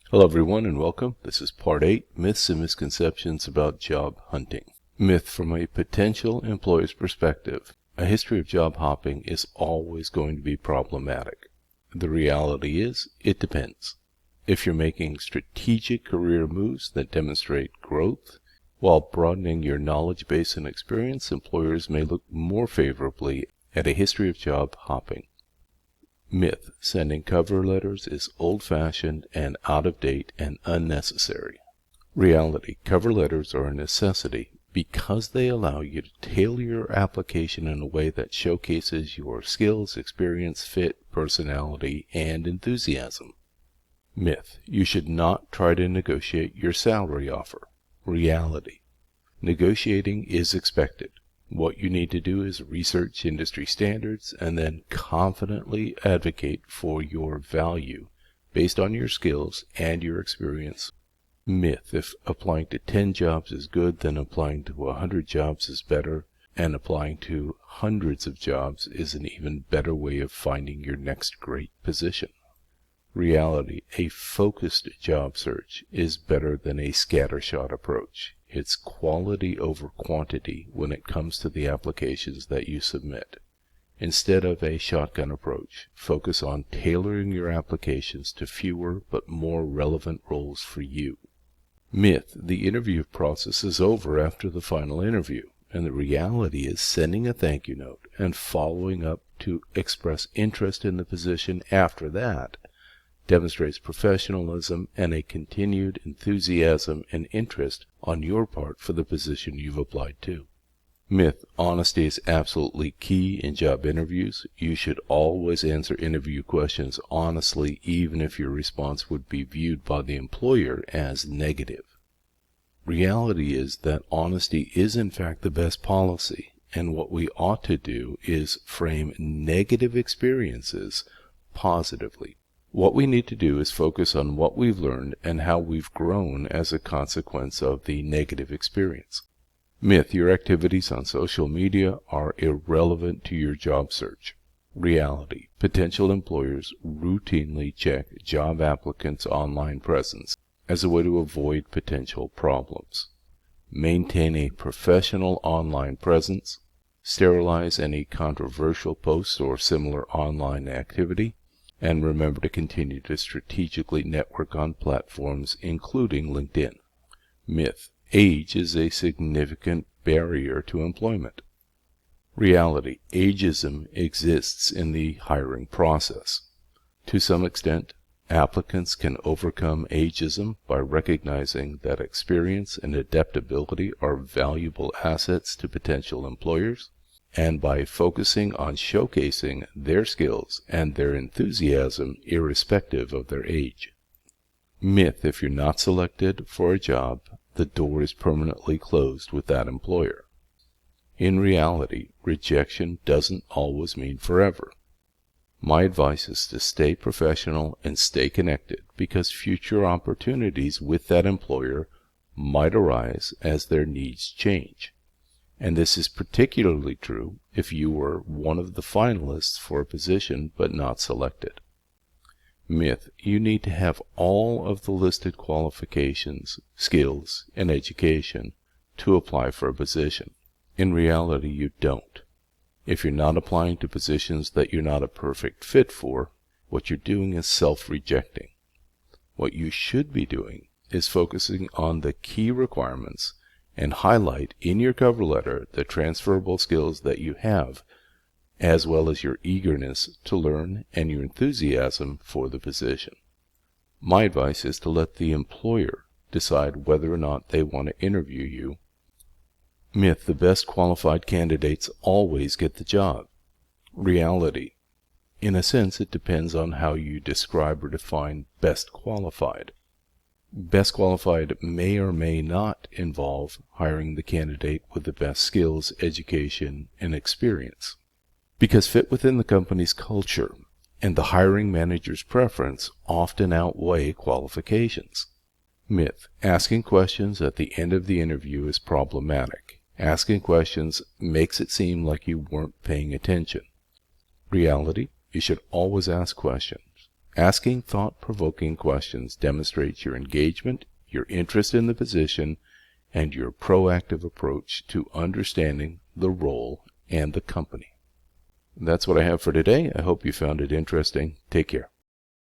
Hello everyone and welcome. This is part 8, Myths and Misconceptions about Job Hunting. Myth from a potential employer's perspective. A history of job hopping is always going to be problematic. The reality is, it depends. If you're making strategic career moves that demonstrate growth, while broadening your knowledge base and experience, employers may look more favorably at a history of job hopping. Myth: sending cover letters is old-fashioned and out-of-date and unnecessary. Reality: cover letters are a necessity because they allow you to tailor your application in a way that showcases your skills, experience, fit, personality, and enthusiasm. Myth: you should not try to negotiate your salary offer. Reality: negotiating is expected. What you need to do is research industry standards and then confidently advocate for your value based on your skills and your experience. Myth: if applying to 10 jobs is good, then applying to 100 jobs is better, and applying to hundreds of jobs is an even better way of finding your next great position. Reality: a focused job search is better than a scattershot approach. It's quality over quantity when it comes to the applications that you submit. Instead of a shotgun approach, focus on tailoring your applications to fewer but more relevant roles for you. Myth: the interview process is over after the final interview, and the reality is sending a thank you note and following up to express interest in the position after that demonstrates professionalism and a continued enthusiasm and interest on your part for the position you've applied to. Myth: honesty is absolutely key in job interviews. You should always answer interview questions honestly, even if your response would be viewed by the employer as negative. Reality is that honesty is in fact the best policy, and what we ought to do is frame negative experiences positively. What we need to do is focus on what we've learned and how we've grown as a consequence of the negative experience. Myth: your activities on social media are irrelevant to your job search. Reality: potential employers routinely check job applicants' online presence as a way to avoid potential problems. Maintain a professional online presence. Sterilize any controversial posts or similar online activity. And remember to continue to strategically network on platforms including LinkedIn. Myth: age is a significant barrier to employment. Reality: ageism exists in the hiring process. To some extent, applicants can overcome ageism by recognizing that experience and adaptability are valuable assets to potential employers, and by focusing on showcasing their skills and their enthusiasm irrespective of their age. Myth: if you're not selected for a job, the door is permanently closed with that employer. In reality, rejection doesn't always mean forever. My advice is to stay professional and stay connected, because future opportunities with that employer might arise as their needs change. And this is particularly true if you were one of the finalists for a position but not selected. Myth: you need to have all of the listed qualifications, skills, and education to apply for a position. In reality, you don't. If you're not applying to positions that you're not a perfect fit for, what you're doing is self-rejecting. What you should be doing is focusing on the key requirements and highlight in your cover letter the transferable skills that you have, as well as your eagerness to learn and your enthusiasm for the position. My advice is to let the employer decide whether or not they want to interview you. Myth: the best qualified candidates always get the job. Reality: in a sense, it depends on how you describe or define best qualified. Best qualified may or may not involve hiring the candidate with the best skills, education, and experience, because fit within the company's culture and the hiring manager's preference often outweigh qualifications. Myth: asking questions at the end of the interview is problematic. Asking questions makes it seem like you weren't paying attention. Reality: you should always ask questions. Asking thought-provoking questions demonstrates your engagement, your interest in the position, and your proactive approach to understanding the role and the company. That's what I have for today. I hope you found it interesting. Take care.